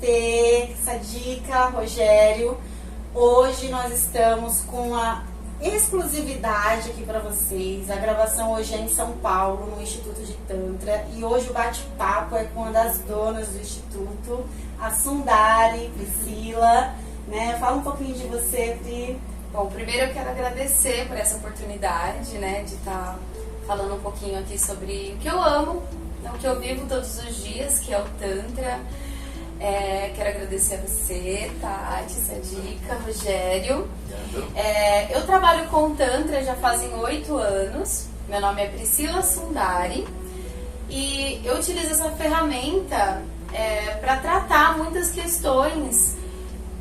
Namastê, Sadika, Rogério. Hoje nós estamos com a exclusividade aqui para vocês. A gravação hoje é em São Paulo, no Instituto de Tantra. E hoje o bate-papo é com uma das donas do Instituto, a Sundari, Priscila. Né? Fala um pouquinho de você, Pri. Bom, primeiro eu quero agradecer por essa oportunidade, né, de estar falando um pouquinho aqui sobre o que eu amo, o que eu vivo todos os dias, que é o Tantra. Quero agradecer a você, Tati, Sadika, Rogério. Eu trabalho com Tantra já fazem 8 anos. Meu nome é Priscila Sundari e eu utilizo essa ferramenta para tratar muitas questões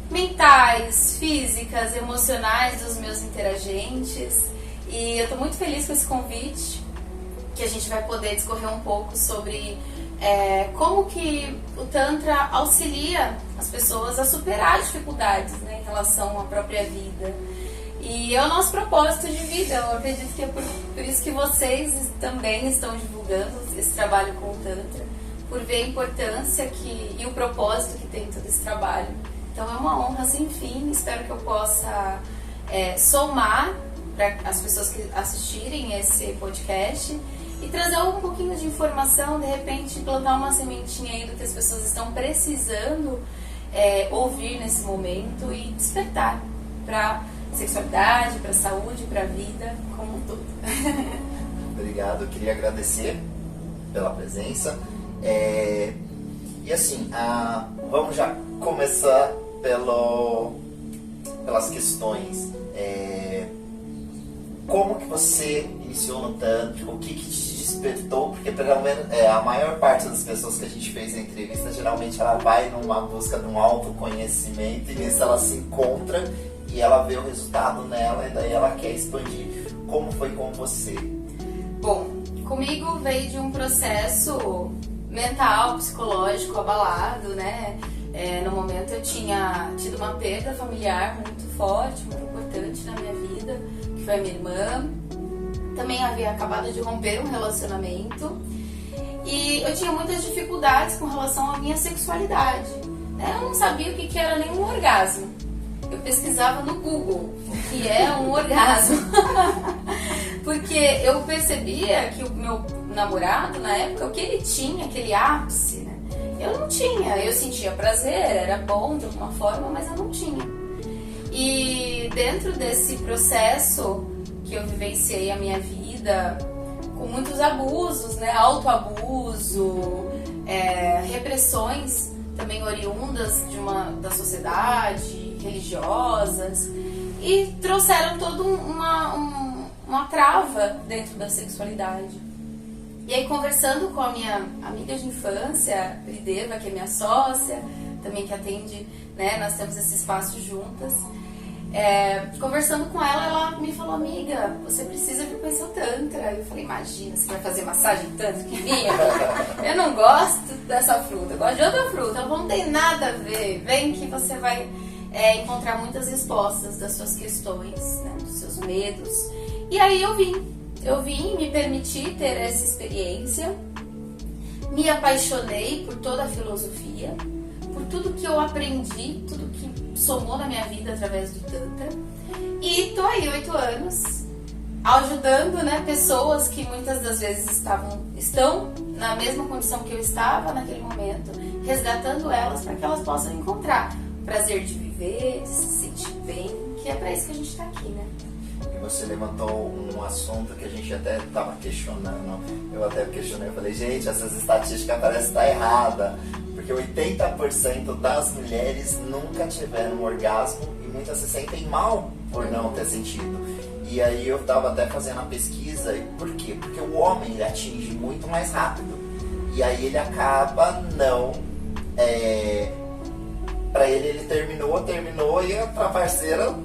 mentais, físicas, emocionais dos meus interagentes. E eu estou muito feliz com esse convite, que a gente vai poder discorrer um pouco sobre como que o Tantra auxilia as pessoas a superar dificuldades, né, em relação à própria vida. E é o nosso propósito de vida. Eu acredito que é por isso que vocês também estão divulgando esse trabalho com o Tantra, por ver a importância e o propósito que tem todo esse trabalho. Então é uma honra sem fim. Espero que eu possa somar para as pessoas que assistirem esse podcast e trazer um pouquinho de informação, de repente plantar uma sementinha aí do que as pessoas estão precisando ouvir nesse momento e despertar para sexualidade, para saúde, para a vida como um todo. Obrigado, eu queria agradecer pela presença. E assim, vamos já começar pelas questões. Como que você iniciou no Tantra? O que te despertou? Porque pelo menos a maior parte das pessoas que a gente fez na entrevista, geralmente ela vai numa busca de um autoconhecimento e nisso ela se encontra e ela vê o resultado nela e daí ela quer expandir. Como foi com você? Bom, comigo veio de um processo mental, psicológico abalado, né? No momento eu tinha tido uma perda familiar muito forte, muito importante na minha vida, que foi a minha irmã. Também havia acabado de romper um relacionamento e eu tinha muitas dificuldades com relação à minha sexualidade, né? Eu não sabia o que era nenhum orgasmo. Eu pesquisava no Google o que é um orgasmo, porque eu percebia que o meu namorado, na época, o que ele tinha, aquele ápice, né? Eu não tinha. Eu sentia prazer, era bom de alguma forma, mas eu não tinha. E dentro desse processo que eu vivenciei a minha vida, com muitos abusos, né? Autoabuso, repressões também oriundas da sociedade, religiosas, e trouxeram toda uma trava dentro da sexualidade. E aí, conversando com a minha amiga de infância, Prideva, que é minha sócia, também que atende, né, nós temos esse espaço juntas, conversando com ela, ela me falou: amiga, você precisa vir conhecer o Tantra. Eu falei: imagina, você vai fazer massagem tântrica em mim? Eu não gosto dessa fruta, eu gosto de outra fruta. Ela falou: não tem nada a ver, vem que você vai encontrar muitas respostas das suas questões, né, dos seus medos. E aí eu vim, me permiti ter essa experiência, me apaixonei por toda a filosofia, por tudo que eu aprendi, tudo que somou na minha vida através do Tantra. E tô aí 8 anos, ajudando, né, pessoas que muitas das vezes estão na mesma condição que eu estava naquele momento, resgatando elas para que elas possam encontrar o prazer de viver, de se sentir bem, que é para isso que a gente está aqui, né? Você levantou um assunto que a gente até estava questionando. Eu até questionei, eu falei: gente, essas estatísticas parecem estar errada, porque 80% das mulheres nunca tiveram um orgasmo e muitas se sentem mal por não ter sentido. E aí eu estava até fazendo a pesquisa. Por quê? Porque o homem ele atinge muito mais rápido e aí ele acaba não... Pra ele terminou e a parceira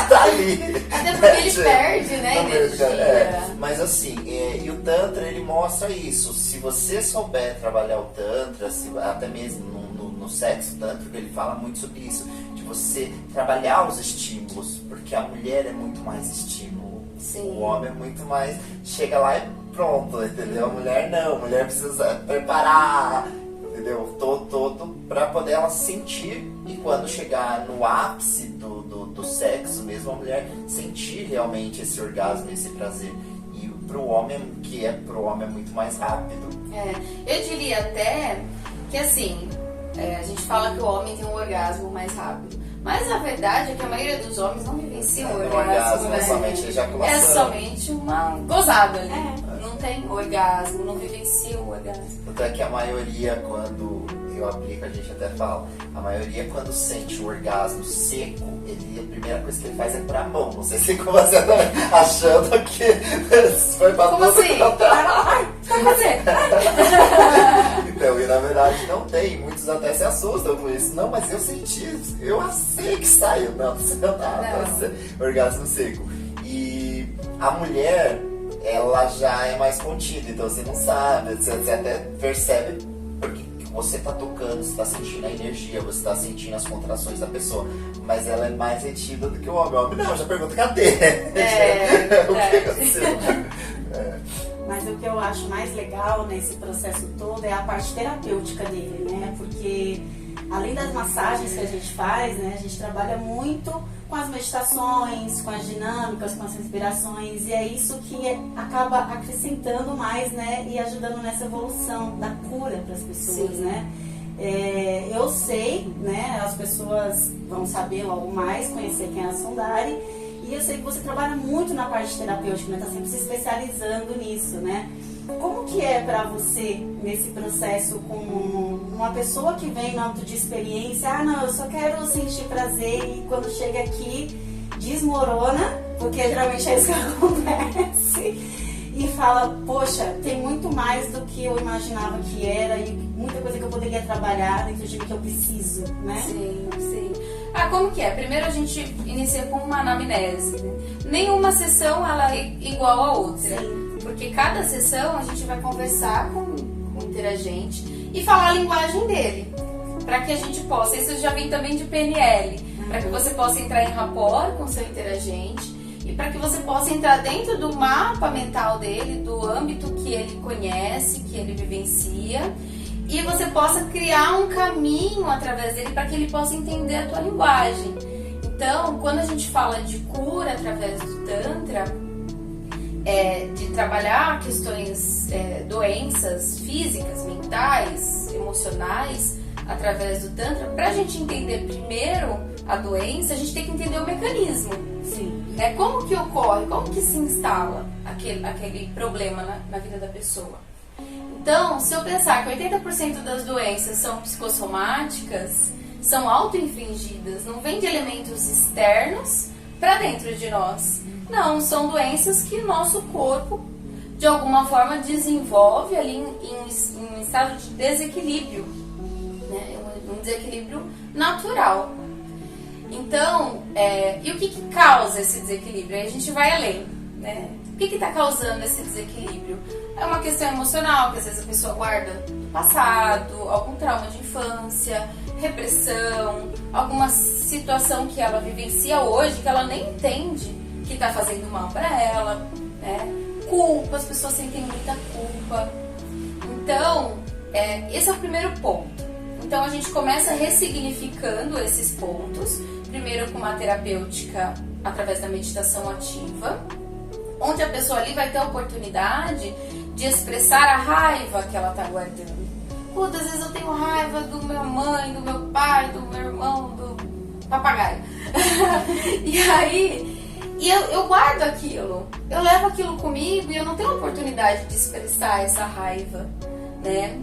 tá ali. Até porque ele perde, né, energia. Mas assim, e o Tantra ele mostra isso. Se você souber trabalhar o Tantra, até mesmo no sexo tântrico, ele fala muito sobre isso, de você trabalhar os estímulos, porque a mulher é muito mais estímulo. Sim. O homem é muito mais, chega lá e pronto, entendeu? A mulher não, a mulher precisa preparar, entendeu? Todo para poder ela sentir, e quando chegar no ápice do sexo mesmo, a mulher sentir realmente esse orgasmo, esse prazer. E pro homem, pro homem é muito mais rápido. Eu diria até que assim, a gente fala que o homem tem um orgasmo mais rápido, mas a verdade é que a maioria dos homens não vivencia o orgasmo, né? É somente ejaculação. É somente uma gozada ali. Não tem orgasmo, não vivencia o orgasmo. Tanto é que a maioria, quando eu aplico, a gente até fala, a maioria quando sente o orgasmo seco, a primeira coisa que ele faz é pra mão. Não sei se com você também, achando que foi pra como tudo assim? Ai, tá fazendo? Então, e na verdade não tem. Muitos até se assustam com isso. Não, mas eu senti, eu sei que saiu. Não saiu nada. Orgasmo seco. E a mulher, ela já é mais contida, então você não sabe, você até percebe porque você tá tocando, você tá sentindo a energia, você tá sentindo as contrações da pessoa, mas ela é mais retida do que o homem. O homem não, já pergunta, cadê? O que aconteceu? Mas o que eu acho mais legal nesse processo todo é a parte terapêutica dele, né? Porque além das massagens que a gente faz, né, a gente trabalha muito com as meditações, com as dinâmicas, com as respirações, e é isso que acaba acrescentando mais, né, e ajudando nessa evolução da cura para as pessoas, né? Eu sei, né, as pessoas vão saber logo mais, conhecer quem é a Sundari, e eu sei que você trabalha muito na parte terapêutica, né, tá sempre se especializando nisso, né? Como que é para você nesse processo com uma pessoa que vem no âmbito de experiência, não, eu só quero sentir prazer, e quando chega aqui desmorona, porque geralmente é isso que acontece, e fala, poxa, tem muito mais do que eu imaginava que era, e muita coisa que eu poderia trabalhar dentro de mim que eu preciso, né? Sim. Como que é? Primeiro a gente inicia com uma anamnese, né? Nenhuma sessão ela é igual a outra. Sim. Porque cada sessão a gente vai conversar com o interagente e falar a linguagem dele. Para que a gente possa, isso já vem também de PNL, para que você possa entrar em rapport com o seu interagente e para que você possa entrar dentro do mapa mental dele, do âmbito que ele conhece, que ele vivencia, e você possa criar um caminho através dele para que ele possa entender a tua linguagem. Então, quando a gente fala de cura através do Tantra, de trabalhar questões, doenças físicas, mentais, emocionais, através do Tantra, para a gente entender primeiro a doença, a gente tem que entender o mecanismo. Sim. Como que ocorre, como que se instala aquele problema na vida da pessoa. Então, se eu pensar que 80% das doenças são psicossomáticas, são auto-infligidas, não vem de elementos externos para dentro de nós. Não, são doenças que o nosso corpo, de alguma forma, desenvolve ali em um estado de desequilíbrio, né? Um desequilíbrio natural. Então, e o que causa esse desequilíbrio? Aí a gente vai além, né? O que está causando esse desequilíbrio? É uma questão emocional, que às vezes a pessoa guarda do passado, algum trauma de infância, repressão, alguma situação que ela vivencia hoje, que ela nem entende que está fazendo mal para ela, né? Culpa, as pessoas sentem muita culpa. Então, esse é o primeiro ponto. Então, a gente começa ressignificando esses pontos, primeiro com uma terapêutica através da meditação ativa, onde a pessoa ali vai ter a oportunidade de expressar a raiva que ela está guardando. Puta, às vezes eu tenho raiva do meu mãe, do meu pai, do meu irmão, do papagaio. E aí, eu guardo aquilo, eu levo aquilo comigo e eu não tenho a oportunidade de expressar essa raiva, né?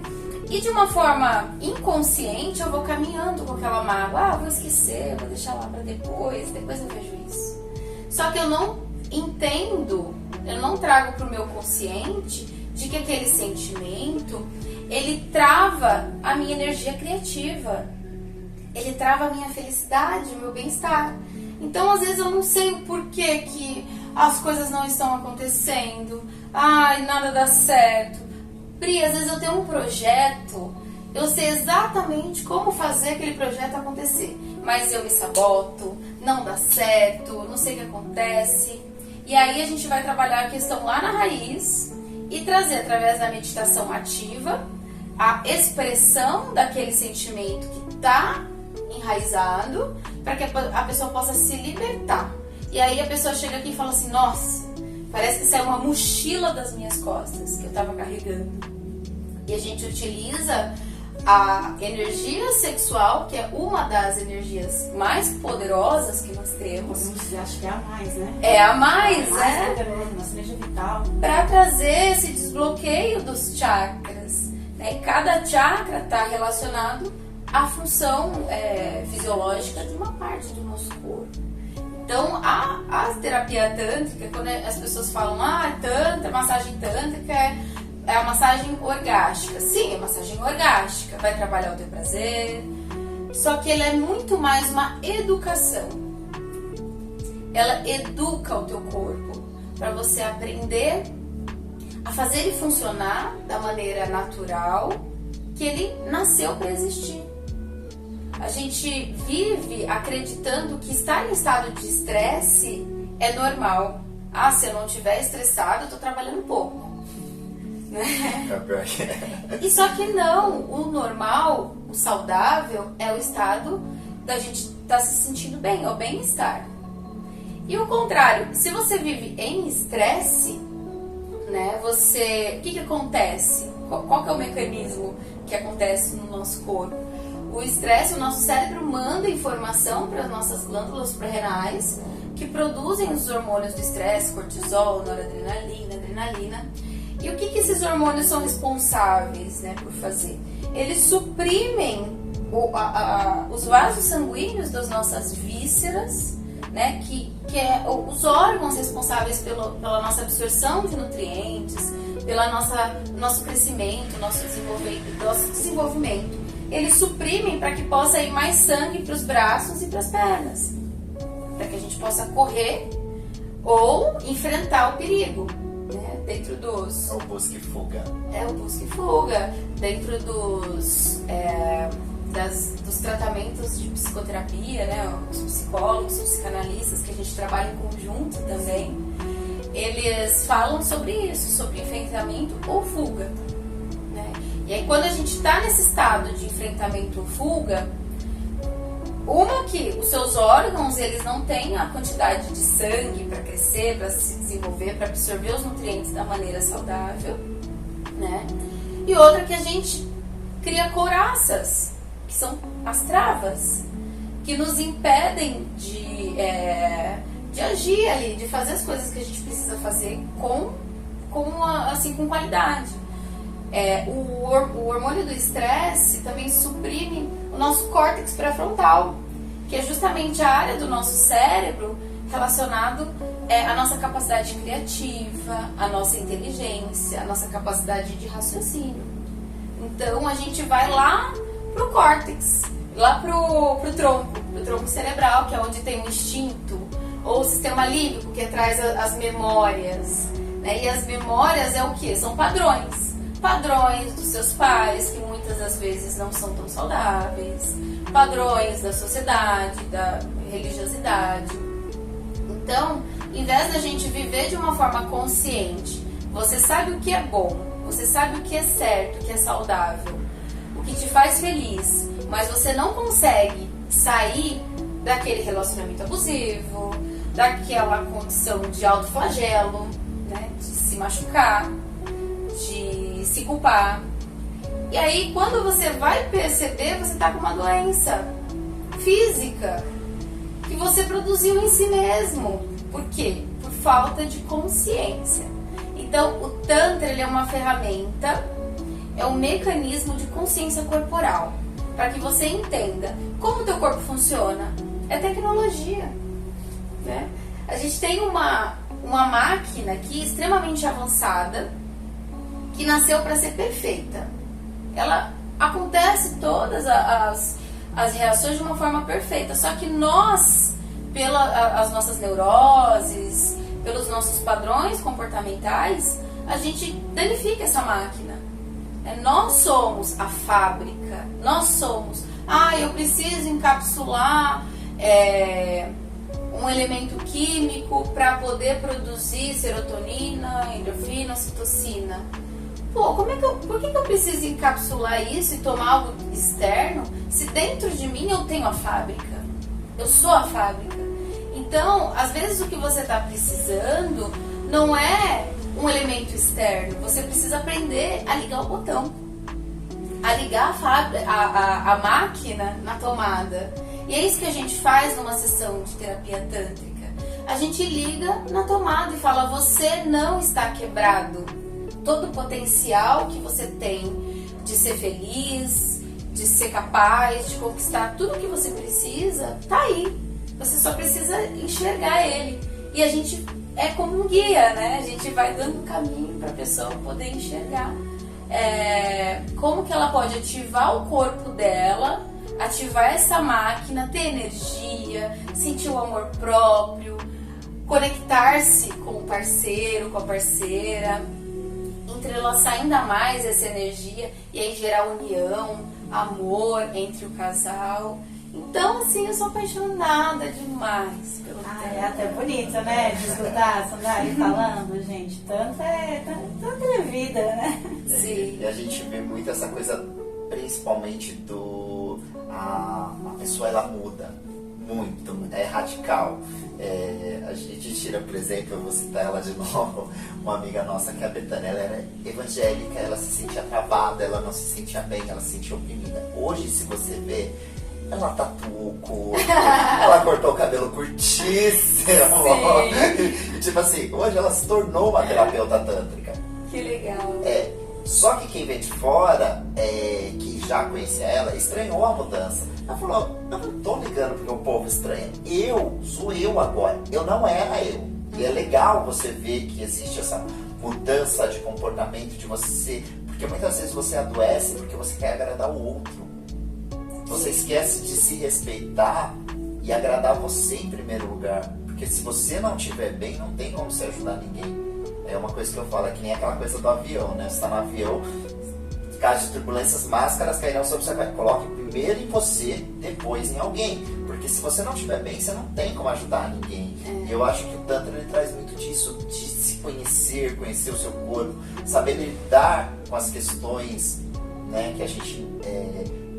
E de uma forma inconsciente eu vou caminhando com aquela mágoa, vou esquecer, vou deixar lá para depois eu vejo isso. Só que eu não entendo, eu não trago para o meu consciente de que aquele sentimento, ele trava a minha energia criativa, ele trava a minha felicidade, o meu bem-estar. Então, às vezes eu não sei o porquê que as coisas não estão acontecendo, nada dá certo. Pri, às vezes eu tenho um projeto, eu sei exatamente como fazer aquele projeto acontecer, mas eu me saboto, não dá certo, não sei o que acontece. E aí a gente vai trabalhar a questão lá na raiz e trazer através da meditação ativa a expressão daquele sentimento que está enraizado, para que a pessoa possa se libertar. E aí a pessoa chega aqui e fala assim, nossa, parece que saiu uma mochila das minhas costas que eu estava carregando. E a gente utiliza a energia sexual, que é uma das energias mais poderosas que nós temos. Acho que é a mais, né? É a mais, mais poderosa, nossa energia vital. Para trazer esse desbloqueio dos chakras. Né? E cada chakra está relacionado à função fisiológica de uma parte do nosso corpo. Então, a terapia tântrica, quando as pessoas falam, tantra, massagem tântrica é a massagem orgástica. Sim, é massagem orgástica, vai trabalhar o teu prazer, só que ela é muito mais uma educação. Ela educa o teu corpo para você aprender a fazer ele funcionar da maneira natural que ele nasceu para existir. A gente vive acreditando que estar em estado de estresse é normal. Se eu não estiver estressado, eu tô trabalhando pouco. E só que não, o normal, o saudável é o estado da gente estar se sentindo bem, é o bem-estar. E o contrário, se você vive em estresse, né, o que acontece? Qual que é o mecanismo que acontece no nosso corpo? O estresse, o nosso cérebro manda informação para as nossas glândulas suprarrenais que produzem os hormônios do estresse, cortisol, noradrenalina, adrenalina. E o que esses hormônios são responsáveis, né, por fazer? Eles suprimem os vasos sanguíneos das nossas vísceras, né, que é os órgãos responsáveis pela nossa absorção de nutrientes, pelo nosso crescimento, nosso desenvolvimento. Eles suprimem para que possa ir mais sangue para os braços e para as pernas, para que a gente possa correr ou enfrentar o perigo. Dentro dos... É o busca e fuga. É o busca e fuga. Dentro dos tratamentos de psicoterapia, né? Os psicólogos, os psicanalistas, que a gente trabalha em conjunto também, eles falam sobre isso, sobre enfrentamento ou fuga. Né? E aí quando a gente está nesse estado de enfrentamento ou fuga, que os seus órgãos eles não têm a quantidade de sangue para crescer, para se desenvolver, para absorver os nutrientes da maneira saudável, né? E outra que a gente cria couraças, que são as travas, que nos impedem de agir ali, de fazer as coisas que a gente precisa fazer com qualidade. O hormônio do estresse também suprime o nosso córtex pré-frontal, que é justamente a área do nosso cérebro relacionado à nossa capacidade criativa, à nossa inteligência, à nossa capacidade de raciocínio. Então a gente vai lá pro córtex, lá pro tronco cerebral, que é onde tem o instinto, ou o sistema límbico, que traz as memórias. Né? E as memórias é o que? São padrões. Padrões dos seus pais, que muitas das vezes não são tão saudáveis, padrões da sociedade, da religiosidade. Então, em vez da gente viver de uma forma consciente, você sabe o que é bom, você sabe o que é certo, o que é saudável, o que te faz feliz, mas você não consegue sair daquele relacionamento abusivo, daquela condição de autoflagelo, né, de se machucar, de se culpar. E aí, quando você vai perceber, você está com uma doença física que você produziu em si mesmo. Por quê? Por falta de consciência. Então, o Tantra ele é uma ferramenta, é um mecanismo de consciência corporal, para que você entenda como o teu corpo funciona. É tecnologia. Né? A gente tem uma máquina aqui extremamente avançada, que nasceu para ser perfeita. Ela acontece todas as reações de uma forma perfeita, só que nós, pelas nossas neuroses, pelos nossos padrões comportamentais, a gente danifica essa máquina. Nós somos a fábrica, nós somos, eu preciso encapsular um elemento químico para poder produzir serotonina, endorfina, ocitocina. pô, por que eu preciso encapsular isso e tomar algo externo se dentro de mim eu tenho a fábrica? Eu sou a fábrica. Então, às vezes o que você está precisando não é um elemento externo. Você precisa aprender a ligar o botão, a ligar a máquina na tomada. E é isso que a gente faz numa sessão de terapia tântrica. A gente liga na tomada e fala: você não está quebrado. Todo o potencial que você tem de ser feliz, de ser capaz, de conquistar tudo que você precisa, tá aí. Você só precisa enxergar ele. E a gente é como um guia, né? A gente vai dando caminho para a pessoa poder enxergar como que ela pode ativar o corpo dela, ativar essa máquina, ter energia, sentir o amor próprio, conectar-se com o parceiro, com a parceira, entrelaçar ainda mais essa energia e aí gerar união, amor entre o casal. Então, assim, eu sou apaixonada demais pelo Tantra. É até bonito, né? De escutar a Sandali falando, gente. Tanto é vida, né? Sim. E a gente vê muito essa coisa, principalmente a pessoa, ela muda muito, é radical. A gente tira, por exemplo, eu vou citar ela de novo, uma amiga nossa que é a Betânia, ela era evangélica, ela se sentia travada, ela não se sentia bem, ela se sentia oprimida. Hoje, se você vê, ela tatuou o corpo, ela cortou o cabelo curtíssimo. E, tipo assim, hoje ela se tornou uma terapeuta tântrica. Que legal. Só que quem vem de fora, que já conhecia ela, estranhou a mudança. Ela falou: eu não tô ligando porque o povo estranha. Sou eu agora. Eu não era eu. E é legal você ver que existe essa mudança de comportamento de você. Porque muitas vezes você adoece porque você quer agradar o outro. Você esquece de se respeitar e agradar você em primeiro lugar. Porque se você não estiver bem, não tem como você ajudar ninguém. É uma coisa que eu falo, é que nem aquela coisa do avião, né? Você está no avião, caso de turbulências, máscaras cairão sobre você. Coloque primeiro em você, depois em alguém. Porque se você não estiver bem, você não tem como ajudar ninguém. E eu acho que o Tantra ele traz muito disso, de se conhecer o seu corpo, saber lidar com as questões, né, que a gente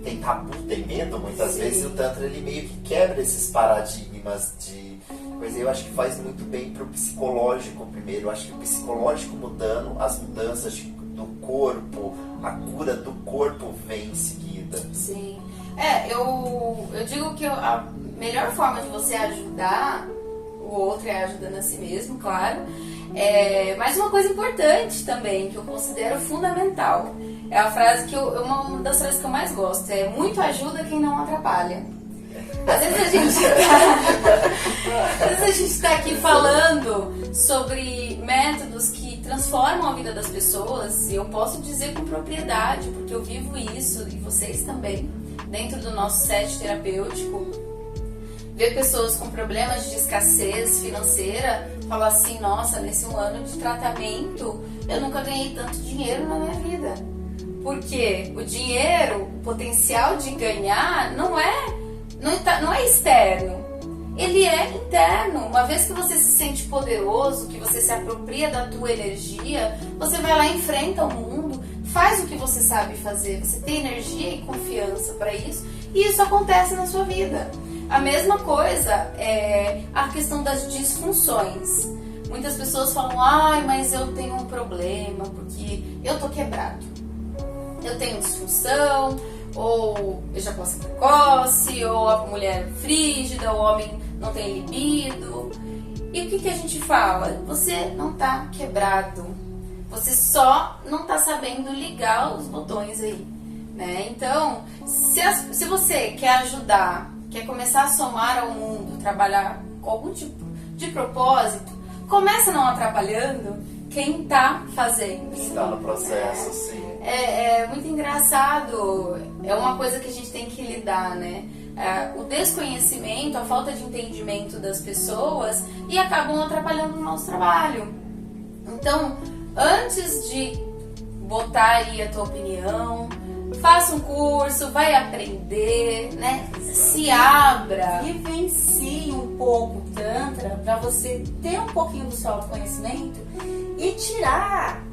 tem tabu, tem medo muitas vezes. E o Tantra ele meio que quebra esses paradigmas de coisa. Eu acho que faz muito bem pro psicológico primeiro. Eu acho que o psicológico mudando, as mudanças do corpo, a cura do corpo vem em seguida. Sim. Eu digo que a melhor forma de você ajudar o outro é ajudando a si mesmo, claro. Mas uma coisa importante também, que eu considero fundamental, é a frase que uma das frases que eu mais gosto, é: muito ajuda quem não atrapalha. Às vezes a gente tá aqui falando sobre métodos que transformam a vida das pessoas, e eu posso dizer com propriedade, porque eu vivo isso, e vocês também, dentro do nosso set terapêutico. Ver pessoas com problemas de escassez financeira, falar assim: nossa, nesse 1 ano de tratamento eu nunca ganhei tanto dinheiro na minha vida. Porque o dinheiro, o potencial de ganhar não é externo, ele é interno. Uma vez que você se sente poderoso, que você se apropria da tua energia, você vai lá e enfrenta o mundo, faz o que você sabe fazer, você tem energia e confiança para isso, e isso acontece na sua vida. A mesma coisa é a questão das disfunções. Muitas pessoas falam: ai, mas eu tenho um problema porque eu tô quebrado, eu tenho disfunção, ou ejaculação precoce, ou a mulher frígida, o homem não tem libido. E o que a gente fala? Você não tá quebrado, você só não tá sabendo ligar os botões aí, né? Então, se você quer ajudar, quer começar a somar ao mundo, trabalhar com algum tipo de propósito, começa não atrapalhando quem tá fazendo. Está no processo, sim. É muito engraçado, é uma coisa que a gente tem que lidar, né? O desconhecimento, a falta de entendimento das pessoas, e acabam atrapalhando o nosso trabalho. Então, antes de botar aí a tua opinião, faça um curso, vai aprender, né? Se abra. Vivencie um pouco o Tantra para você ter um pouquinho do seu autoconhecimento e tirar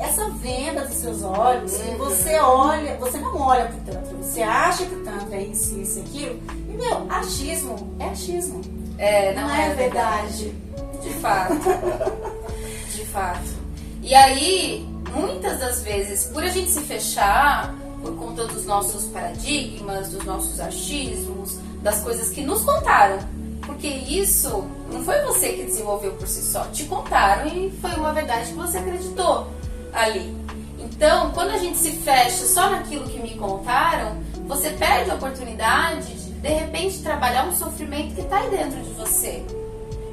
essa venda dos seus olhos, e você olha, você não olha pro Tantra, você acha que o Tantra é isso, isso e aquilo, e meu, achismo é achismo. Não é verdade. De fato. De fato. E aí, muitas das vezes, por a gente se fechar, por conta dos nossos paradigmas, dos nossos achismos, das coisas que nos contaram, porque isso não foi você que desenvolveu por si só, te contaram e foi uma verdade que você acreditou ali. Então, quando a gente se fecha só naquilo que me contaram, você perde a oportunidade de repente trabalhar um sofrimento que está aí dentro de você.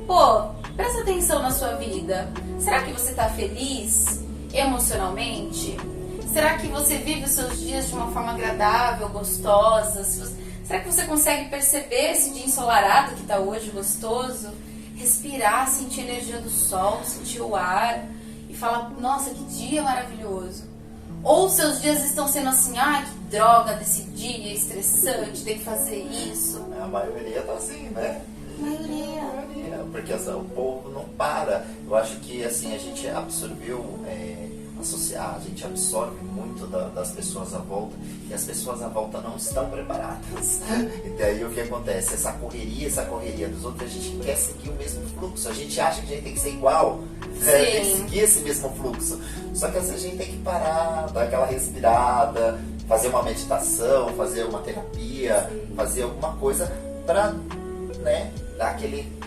Pô, presta atenção na sua vida. Será que você está feliz emocionalmente? Será que você vive os seus dias de uma forma agradável, gostosa? Será que você consegue perceber esse dia ensolarado que está hoje, gostoso? Respirar, sentir a energia do sol, sentir o ar e falar, nossa, que dia maravilhoso. Ou seus dias estão sendo assim, ai, que droga desse dia, estressante, tem que fazer isso. A maioria tá assim, né? Maioria. Porque assim, o povo não para. Eu acho que assim, a gente absorveu, a gente absorve muito das pessoas à volta e as pessoas à volta não estão preparadas. E daí o que acontece? Essa correria dos outros, a gente quer seguir o mesmo fluxo. A gente acha que a gente tem que ser igual, tem que seguir esse mesmo fluxo. Só que às vezes a gente tem que parar, dar aquela respirada, fazer uma meditação, fazer uma terapia, fazer alguma coisa pra, né, dar aquele...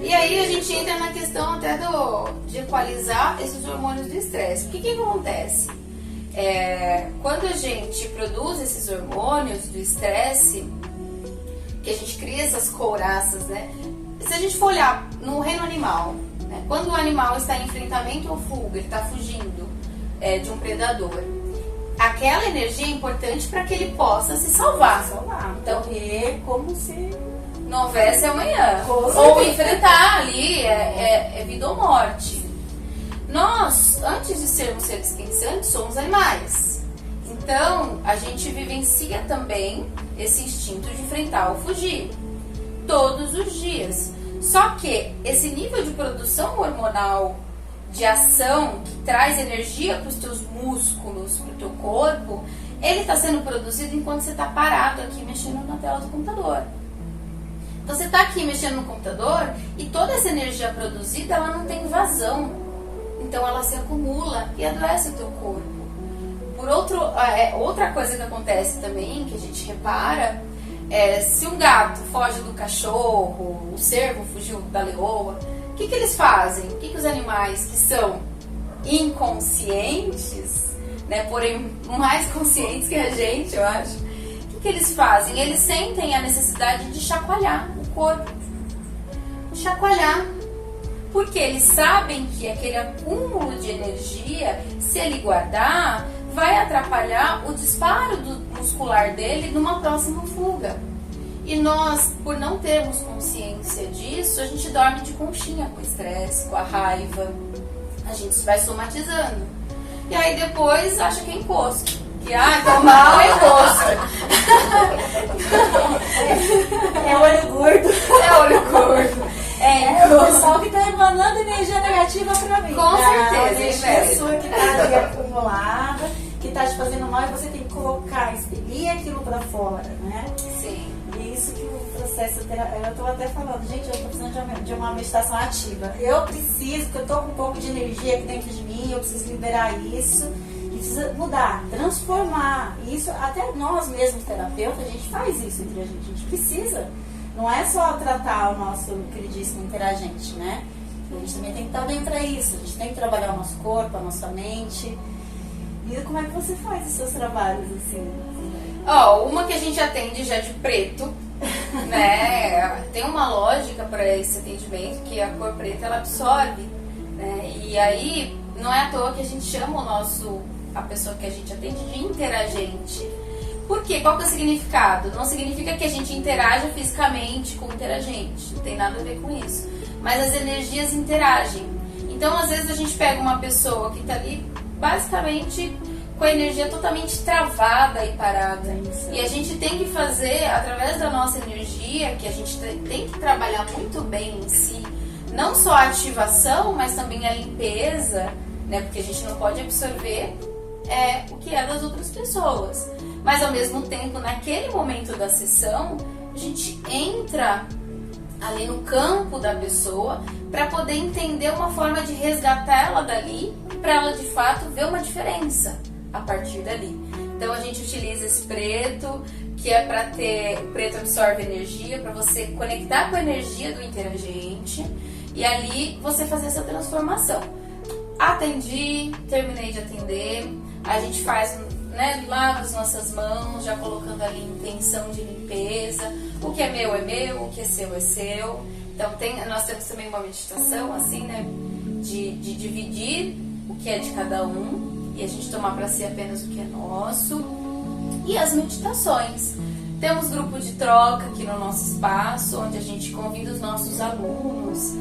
E aí a gente entra na questão até de equalizar esses hormônios do estresse. O que acontece? Quando a gente produz esses hormônios do estresse, que a gente cria essas couraças, né? Se a gente for olhar no reino animal, né? Quando o animal está em enfrentamento ou fuga, ele está fugindo de um predador, aquela energia é importante para que ele possa se salvar. Então, como se não houvesse amanhã. Ou enfrentar ali, é vida ou morte. Nós, antes de sermos seres pensantes, somos animais. Então, a gente vivencia também esse instinto de enfrentar ou fugir. Todos os dias. Só que esse nível de produção hormonal, de ação, que traz energia para os teus músculos, para o teu corpo, ele está sendo produzido enquanto você está parado aqui mexendo na tela do computador. Então você está aqui mexendo no computador e toda essa energia produzida, ela não tem vazão. Então ela se acumula e adoece o teu corpo. Outra coisa que acontece também, que a gente repara, se um gato foge do cachorro, o cervo fugiu da leoa, o que eles fazem? O que os animais que são inconscientes, né, porém mais conscientes que a gente, eu acho, o que eles fazem? Eles sentem a necessidade de chacoalhar o corpo. Chacoalhar. Porque eles sabem que aquele acúmulo de energia, se ele guardar, vai atrapalhar o disparo muscular dele numa próxima fuga. E nós, por não termos consciência disso, a gente dorme de conchinha com o estresse, com a raiva. A gente vai somatizando. E aí depois acha que é encosto. Que, tá mal, é encosto. É olho gordo. É olho gordo. É o pessoal que tá emanando energia negativa pra mim. Com certeza, energia sua que tá ali acumulada, que tá te fazendo mal, e você tem que colocar, expelir aquilo pra fora, né? Sim. Isso que o processo terapêutico. Eu tô até falando, gente, eu tô precisando de uma meditação ativa. Eu preciso, porque eu tô com um pouco de energia aqui dentro de mim, eu preciso liberar isso. Precisa mudar, transformar. Isso, até nós mesmos, terapeutas, a gente faz isso entre a gente precisa. Não é só tratar o nosso queridíssimo interagente, né? A gente também tem que estar bem para isso. A gente tem que trabalhar o nosso corpo, a nossa mente. E como é que você faz os seus trabalhos, assim? Uma que a gente atende já de preto, né? Tem uma lógica para esse atendimento, que a cor preta, ela absorve, né? E aí, não é à toa que a gente chama a pessoa que a gente atende de interagente. Por quê? Qual que é o significado? Não significa que a gente interaja fisicamente com o interagente, não tem nada a ver com isso. Mas as energias interagem. Então, às vezes, a gente pega uma pessoa que está ali, basicamente, com a energia totalmente travada e parada. E a gente tem que fazer, através da nossa energia, que a gente tem que trabalhar muito bem em si, não só a ativação, mas também a limpeza, né? Porque a gente não pode absorver o que é das outras pessoas. Mas ao mesmo tempo, naquele momento da sessão, a gente entra ali no campo da pessoa para poder entender uma forma de resgatar ela dali, para ela de fato ver uma diferença a partir dali. Então a gente utiliza esse preto, que é para ter, o preto absorve energia, para você conectar com a energia do interagente e ali você fazer essa transformação. Atendi, terminei de atender, a gente faz, né, lava as nossas mãos, já colocando ali intenção de limpeza, o que é meu, o que é seu. Então nós temos também uma meditação assim, né, de dividir o que é de cada um e a gente tomar para si apenas o que é nosso. E as meditações. Temos grupo de troca aqui no nosso espaço, onde a gente convida os nossos alunos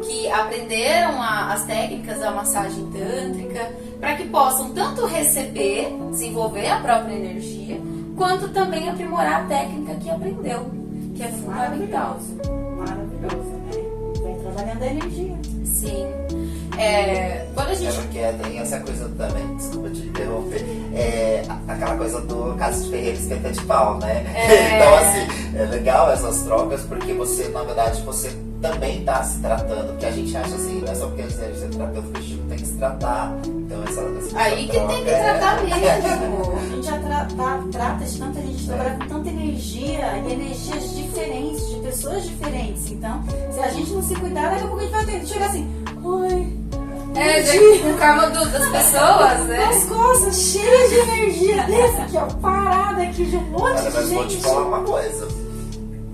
que aprenderam as técnicas da massagem tântrica, para que possam tanto receber, desenvolver a própria energia, quanto também aprimorar a técnica que aprendeu, que é fundamental. Maravilhoso, né? Vem trabalhando a energia. Sim. Quando a gente... porque tem essa coisa também, desculpa te interromper, aquela coisa do caso de Ferreira esquenta de pau, né? Então, assim, é legal essas trocas, porque você, na verdade, você também tá se tratando, porque a gente acha assim, não é só porque a gente é terapeuta que a gente não tem que se tratar. Então, essa aí que tem que tratar mesmo. A gente já trata de tanta gente, trabalha com tanta energia e energias diferentes, de pessoas diferentes. Então, se a gente não se cuidar, daqui a pouco a gente vai ter que chegar assim, oi. Com o karma das pessoas, né? As costas cheias de energia dessa aqui, ó, parada aqui de um monte de gente. Mas vou te falar uma coisa.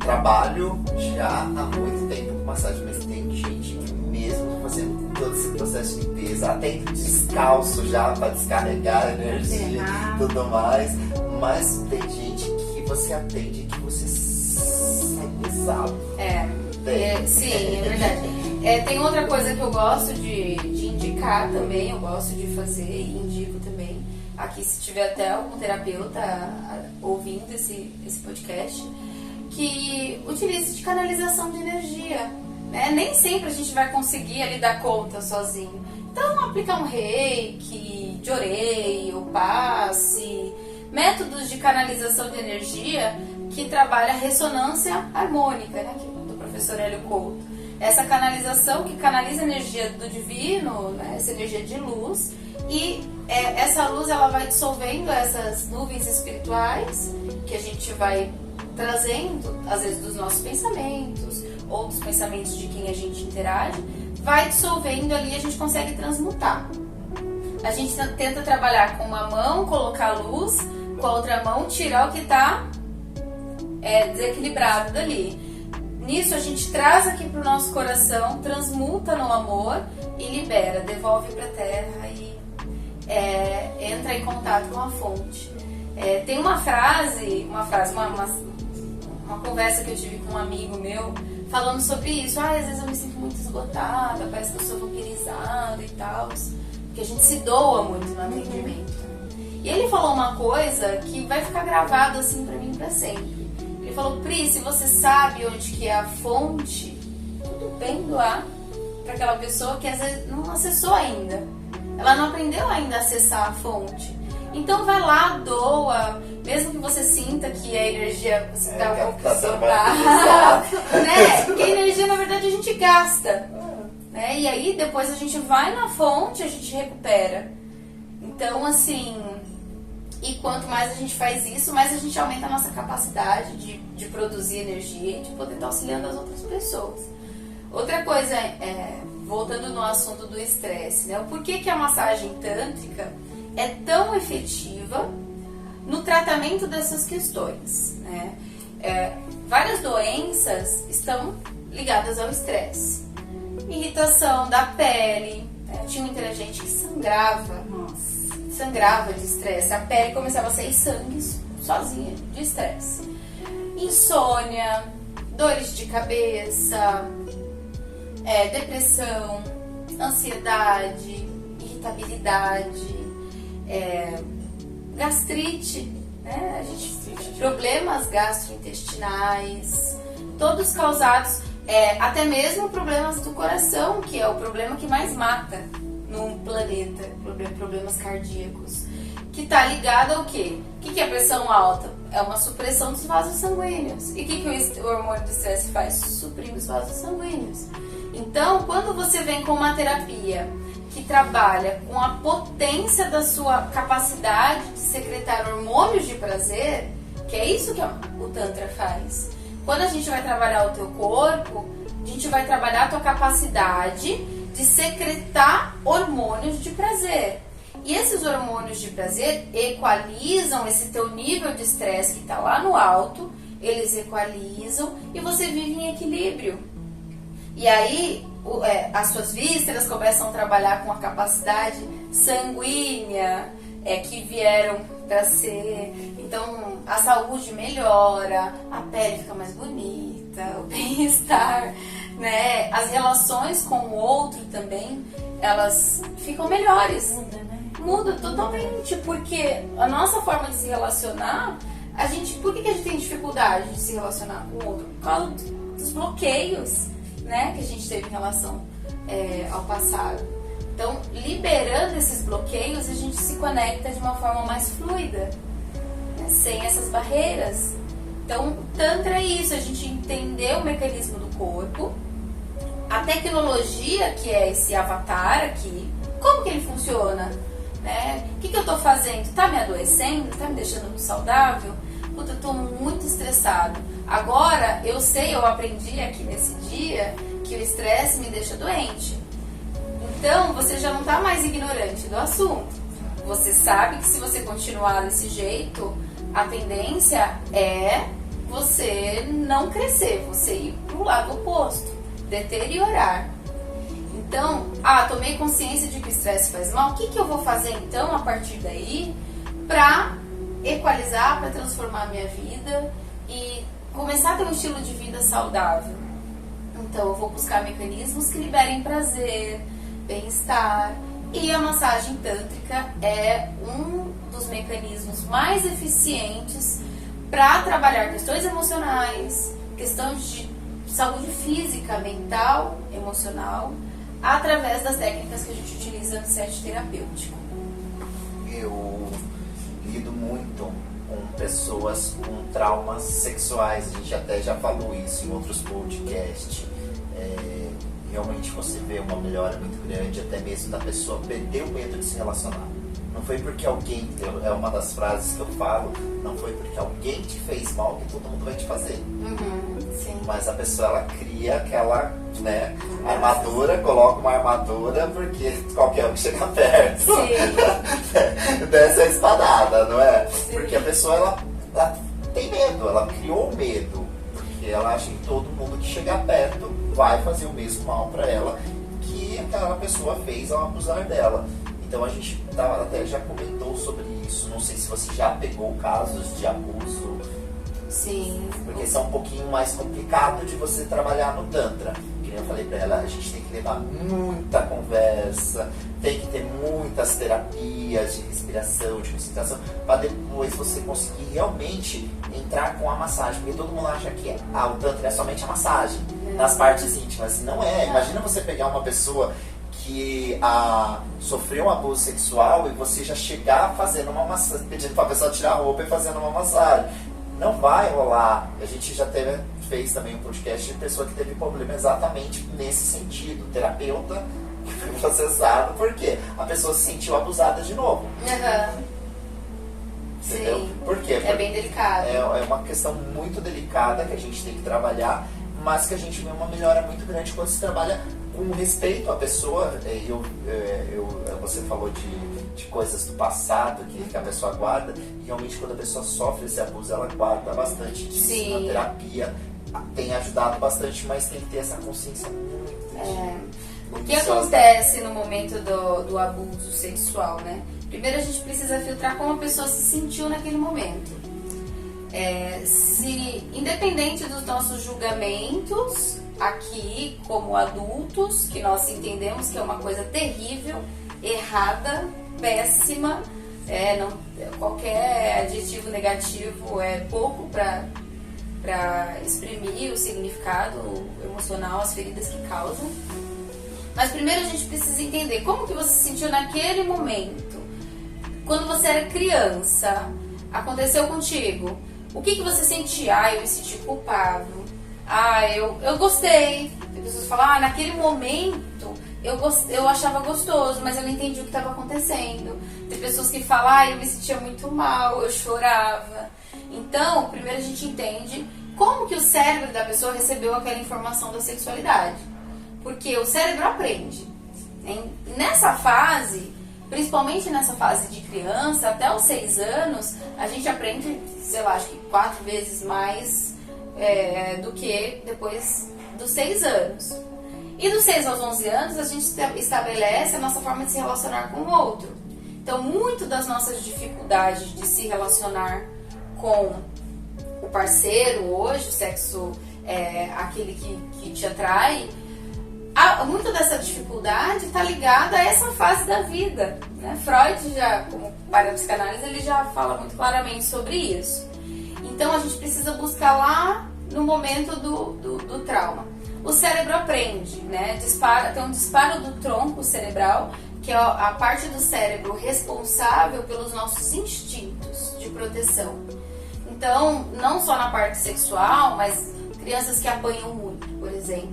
Trabalho já há muito tempo com massagem, mas tem gente que mesmo fazendo todo esse processo de limpeza, até descalço já para descarregar a energia e tudo mais. Mas tem gente que você atende que você sai pesado. Sim, é verdade. Tem outra coisa que eu gosto de indicar também, eu gosto de fazer e indico também. Aqui, se tiver até algum terapeuta ouvindo esse podcast, que utilize de canalização de energia, né? Nem sempre a gente vai conseguir ali dar conta sozinho. Então, aplicar um reiki, jorei, ou passe, métodos de canalização de energia que trabalha a ressonância harmônica, né? Do professor Hélio Couto. Essa canalização que canaliza a energia do divino, né? Essa energia de luz, e essa luz ela vai dissolvendo essas nuvens espirituais que a gente vai trazendo, às vezes, dos nossos pensamentos, ou dos pensamentos de quem a gente interage, vai dissolvendo ali e a gente consegue transmutar. A gente tenta trabalhar com uma mão, colocar a luz, com a outra mão, tirar o que está desequilibrado dali. Nisso a gente traz aqui para o nosso coração, transmuta no amor e libera, devolve para a terra e entra em contato com a fonte. Tem uma conversa que eu tive com um amigo meu falando sobre isso. Às vezes eu me sinto muito esgotada, parece que eu sou vampirizada e tal, porque a gente se doa muito no atendimento. E ele falou uma coisa que vai ficar gravado assim pra mim pra sempre. Ele falou: Pri, se você sabe onde que é a fonte, tudo bem doar pra aquela pessoa que às vezes não acessou ainda. Ela não aprendeu ainda a acessar a fonte. Então vai lá, doa, mesmo que você sinta que a energia você tá um pouco soltada, né? Porque a energia, na verdade, a gente gasta, né? E aí depois a gente vai na fonte, a gente recupera. Então, assim, e quanto mais a gente faz isso, mais a gente aumenta a nossa capacidade de produzir energia e de poder estar auxiliando as outras pessoas. Outra coisa, voltando no assunto do estresse, né? O porquê que a massagem tântrica é tão efetiva no tratamento dessas questões, né? Várias doenças estão ligadas ao estresse. Irritação da pele, né? Tinha muita gente que sangrava de estresse. A pele começava a sair sangue sozinha de estresse. Insônia, dores de cabeça, depressão, ansiedade, irritabilidade, gastrite, né? Problemas gastrointestinais, todos causados, até mesmo problemas do coração, que é o problema que mais mata, no planeta, problemas cardíacos, que está ligado ao quê? O que é pressão alta? É uma supressão dos vasos sanguíneos. E o que o hormônio do estresse faz? Suprime os vasos sanguíneos. Então, quando você vem com uma terapia que trabalha com a potência da sua capacidade de secretar hormônios de prazer, que é isso que o Tantra faz. Quando a gente vai trabalhar o teu corpo, a gente vai trabalhar a tua capacidade de secretar hormônios de prazer. E esses hormônios de prazer equalizam esse teu nível de estresse que está lá no alto, eles equalizam e você vive em equilíbrio. E aí as suas vísceras começam a trabalhar com a capacidade sanguínea que vieram para ser. Então a saúde melhora, a pele fica mais bonita, o bem-estar, né? As relações com o outro também, elas ficam melhores. Muda totalmente, porque a nossa forma de se relacionar, por que a gente tem dificuldade de se relacionar com o outro? Por causa dos bloqueios, né, que a gente teve em relação ao passado. Então, liberando esses bloqueios, a gente se conecta de uma forma mais fluida, né, sem essas barreiras. Então, o Tantra é isso, a gente entender o mecanismo do corpo, a tecnologia, que é esse avatar aqui, como que ele funciona? Né? O que eu tô fazendo? Tá me adoecendo? Tá me deixando muito saudável? Puta, eu tô muito estressado. Agora, eu aprendi aqui nesse dia que o estresse me deixa doente. Então, você já não tá mais ignorante do assunto. Você sabe que se você continuar desse jeito, a tendência é você não crescer, você ir pro lado oposto, deteriorar. Então, tomei consciência de que o estresse faz mal, o que eu vou fazer então a partir daí para equalizar, para transformar a minha vida e começar a ter um estilo de vida saudável? Então, eu vou buscar mecanismos que liberem prazer, bem-estar, e a massagem tântrica é um dos mecanismos mais eficientes para trabalhar questões emocionais, questões de saúde física, mental, emocional, através das técnicas que a gente utiliza no set terapêutico. Eu lido muito com pessoas com traumas sexuais, a gente até já falou isso em outros podcasts. Realmente você vê uma melhora muito grande, até mesmo da pessoa perder o medo de se relacionar. Não foi porque alguém, é uma das frases que eu falo, não foi porque alguém te fez mal que todo mundo vai te fazer. Sim. Mas a pessoa, ela cria aquela, né, armadura, coloca uma armadura porque qualquer um que chega perto desce a espadada, não é? Sim. Porque a pessoa, ela tem medo, ela criou medo, porque ela acha que todo mundo que chegar perto vai fazer o mesmo mal para ela que aquela pessoa fez ao abusar dela. Então a gente até já comentou sobre isso. Não sei se você já pegou casos de abuso. Sim. Porque isso é um pouquinho mais complicado de você trabalhar no Tantra. Que nem eu falei pra ela, a gente tem que levar muita conversa, tem que ter muitas terapias de respiração, de concentração, para depois você conseguir realmente entrar com a massagem. Porque todo mundo acha que o Tantra é somente a massagem, nas partes íntimas. Não é. Imagina você pegar uma pessoa que sofreu um abuso sexual e você já chegar fazendo uma massagem, pedindo pra pessoa tirar a roupa e fazendo uma massagem. Não vai rolar. A gente já fez também um podcast de pessoa que teve problema exatamente nesse sentido. O terapeuta que foi processado porque a pessoa se sentiu abusada de novo. Entendeu? Sim. Por quê? É bem delicado. É uma questão muito delicada que a gente tem que trabalhar, mas que a gente vê uma melhora muito grande quando se trabalha com respeito à pessoa. Você falou de coisas do passado que a pessoa guarda, e realmente quando a pessoa sofre esse abuso, ela guarda bastante disso. Sim. Na terapia tem ajudado bastante, mas tem que ter essa consciência muito O que acontece no momento do abuso sexual, né? Primeiro a gente precisa filtrar como a pessoa se sentiu naquele momento. Independente dos nossos julgamentos aqui como adultos, que nós entendemos que é uma coisa terrível, errada, péssima, qualquer adjetivo negativo é pouco para exprimir o significado emocional, as feridas que causam. Mas primeiro a gente precisa entender como que você se sentiu naquele momento. Quando você era criança, aconteceu contigo. O que você sentia? Eu me senti culpado. Eu gostei. Tem pessoas que falam, naquele momento eu achava gostoso, mas eu não entendi o que estava acontecendo. Tem pessoas que falam, eu me sentia muito mal, eu chorava. Então, primeiro a gente entende como que o cérebro da pessoa recebeu aquela informação da sexualidade. Porque o cérebro aprende. Hein? Nessa fase, principalmente nessa fase de criança, até os 6 anos, a gente aprende, sei lá, acho que 4 vezes mais do que depois dos 6 anos. E dos 6 aos 11 anos, a gente estabelece a nossa forma de se relacionar com o outro. Então, muito das nossas dificuldades de se relacionar com o parceiro hoje, o sexo aquele que te atrai, muita dessa dificuldade está ligada a essa fase da vida, né? Freud, já, como pai da psicanálise, ele já fala muito claramente sobre isso. Então a gente precisa buscar lá no momento do trauma. O cérebro aprende, né? Tem um disparo do tronco cerebral, que é a parte do cérebro responsável pelos nossos instintos de proteção. Então, não só na parte sexual, mas crianças que apanham muito, por exemplo,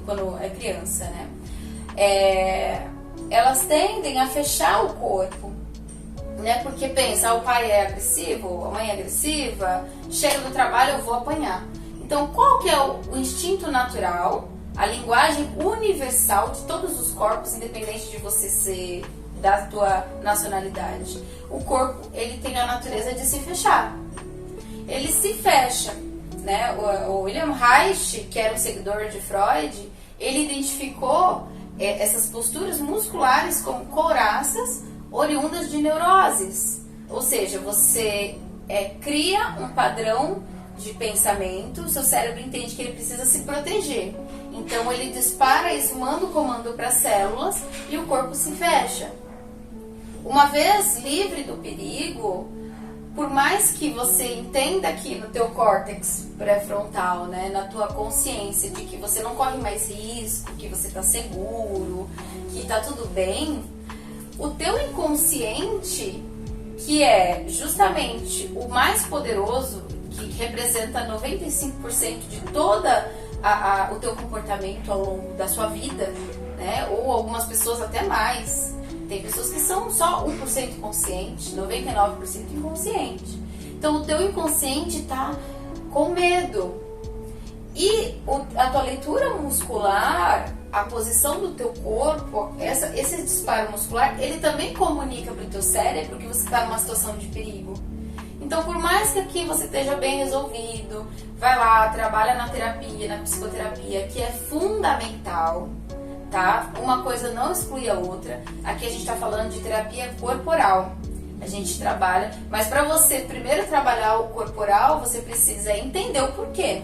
quando é criança, né? Elas tendem a fechar o corpo, né? Porque pensa, o pai é agressivo, a mãe é agressiva, chega do trabalho, eu vou apanhar. Então, qual que é o instinto natural, a linguagem universal de todos os corpos, independente de você ser da tua nacionalidade? O corpo, ele tem a natureza de se fechar. Ele se fecha, né? O William Reich, que era um seguidor de Freud, ele identificou essas posturas musculares como couraças oriundas de neuroses. Ou seja, você cria um padrão de pensamento, seu cérebro entende que ele precisa se proteger. Então ele dispara isso, manda o comando para as células e o corpo se fecha. Uma vez livre do perigo, por mais que você entenda aqui no teu córtex pré-frontal, né, na tua consciência de que você não corre mais risco, que você está seguro, que está tudo bem, o teu inconsciente, que é justamente o mais poderoso, que representa 95% de toda o teu comportamento ao longo da sua vida, né, ou algumas pessoas até mais. Tem pessoas que são só 1% consciente, 99% inconsciente. Então o teu inconsciente está com medo. E a tua leitura muscular, a posição do teu corpo, esse disparo muscular, ele também comunica para o teu cérebro que você está numa situação de perigo. Então, por mais que aqui você esteja bem resolvido, vai lá, trabalha na terapia, na psicoterapia, que é fundamental, tá? Uma coisa não exclui a outra. Aqui a gente está falando de terapia corporal. A gente trabalha, mas para você primeiro trabalhar o corporal, você precisa entender o porquê.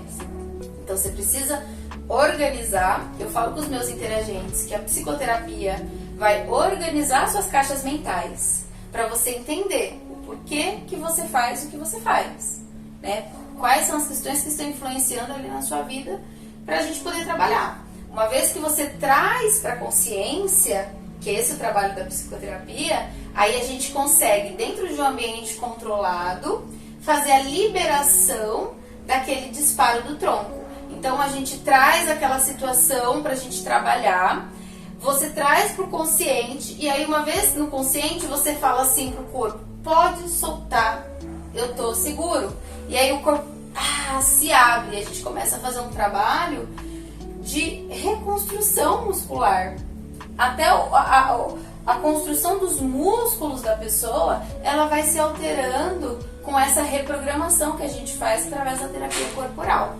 Então você precisa organizar. Eu falo com os meus interagentes que a psicoterapia vai organizar suas caixas mentais para você entender o porquê que você faz o que você faz, né? Quais são as questões que estão influenciando ali na sua vida para a gente poder trabalhar. Uma vez que você traz para a consciência, que esse é o trabalho da psicoterapia, aí a gente consegue, dentro de um ambiente controlado, fazer a liberação daquele disparo do tronco. Então a gente traz aquela situação para a gente trabalhar, você traz para o consciente, e aí uma vez no consciente você fala assim para o corpo, pode soltar, eu tô seguro. E aí o corpo se abre, e a gente começa a fazer um trabalho de reconstrução muscular. Até a construção dos músculos da pessoa, ela vai se alterando com essa reprogramação que a gente faz através da terapia corporal,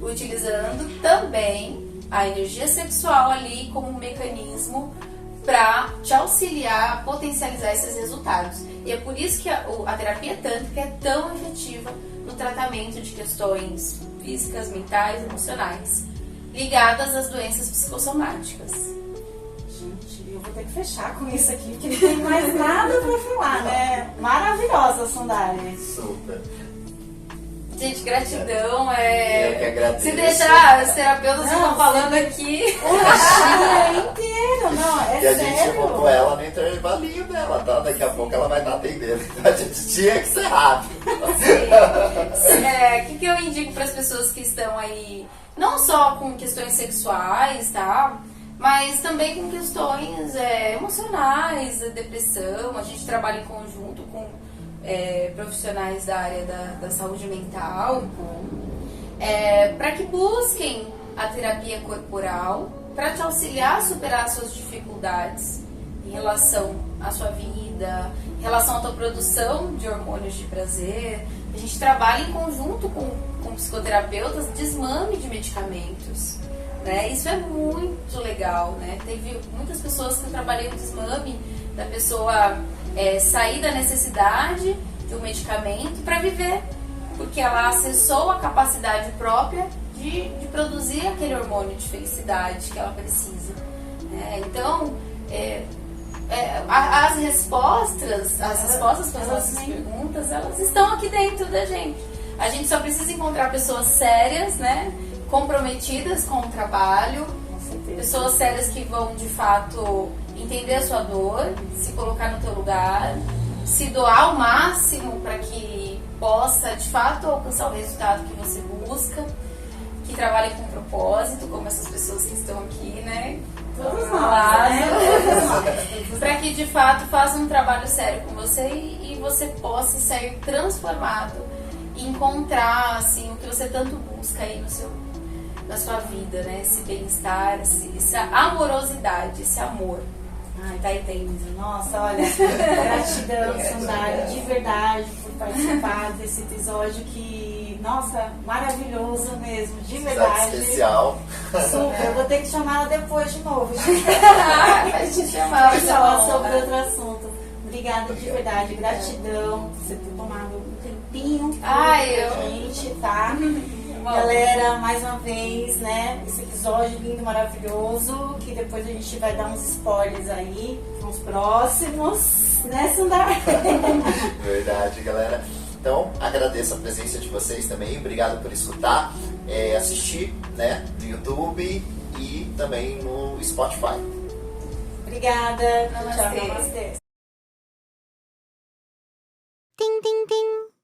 utilizando também a energia sexual ali como um mecanismo para te auxiliar a potencializar esses resultados. E é por isso que a terapia tântrica é tão efetiva no tratamento de questões físicas, mentais, emocionais, ligadas às doenças psicossomáticas. Gente, eu vou ter que fechar com isso aqui, porque não tem mais nada pra falar, né? Maravilhosa, Sundari. Super. Gente, gratidão. Eu que agradeço. Se deixar, os terapeutas ficam falando aqui. O dia inteiro, não, é E a sério. gente botou ela no intervalinho dela, tá? Daqui a pouco ela vai estar atendendo. Então a gente tinha que ser rápido. O que eu indico para as pessoas que estão aí, não só com questões sexuais, tá? Mas também com questões emocionais, depressão. A gente trabalha em conjunto com profissionais da área da saúde mental, para que busquem a terapia corporal para te auxiliar a superar suas dificuldades em relação à sua vida, em relação à tua produção de hormônios de prazer. A gente trabalha em conjunto com psicoterapeutas, desmame de medicamentos, né? Isso é muito legal, né? Teve muitas pessoas que eu trabalhei o desmame da pessoa sair da necessidade de um medicamento para viver, porque ela acessou a capacidade própria de produzir aquele hormônio de felicidade que ela precisa, né? Então, as respostas para as nossas perguntas, elas estão aqui dentro da gente. A gente só precisa encontrar pessoas sérias, né? Comprometidas com o trabalho, pessoas sérias que vão de fato entender a sua dor, se colocar no teu lugar, se doar ao máximo para que possa de fato alcançar o resultado que você busca, que trabalhe com propósito, como essas pessoas que estão aqui, né? Todos nós, né? Para que de fato faça um trabalho sério com você e você possa sair transformado e encontrar assim, o que você tanto busca aí na sua vida, né? Esse bem-estar, essa amorosidade, esse amor. Ai, tá entendendo. Nossa, olha, gratidão, Sandália, de verdade, por participar desse episódio que, nossa, maravilhoso mesmo, de verdade. Especial. Super, eu vou ter que chamar ela depois de novo. Vai te chamar, Pra falar sobre outro assunto. Obrigada de verdade, gratidão por você ter tomado um tempinho pra gente, tá? Galera, mais uma vez, né, esse episódio lindo, maravilhoso, que depois a gente vai dar uns spoilers aí nos próximos, né, Sandra? Verdade, galera. Então, agradeço a presença de vocês também, obrigado por escutar, assistir, né, no YouTube e também no Spotify. Obrigada. Namastê. Tchau, namastê.